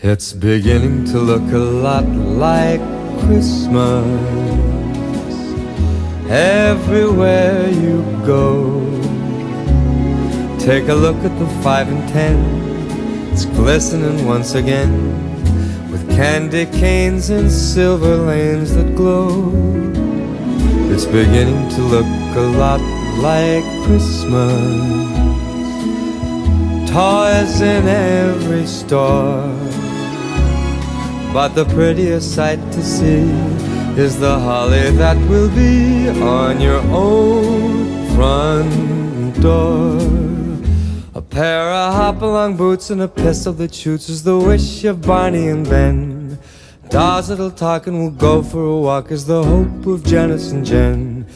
It's beginning to look a lot like Christmas everywhere you go. Take a look at the 5 and 10. It's glistening once again with candy canes and silver lanes that glow. It's beginning to look a lot like Christmas. Toys in every store, but the prettiest sight to see is the holly that will be on your own front door. A pair of hop-along boots and a pistol that shoots is the wish of Barney and Ben. Dolls that'll talk and will go for a walk is the hope of Janice and Jen.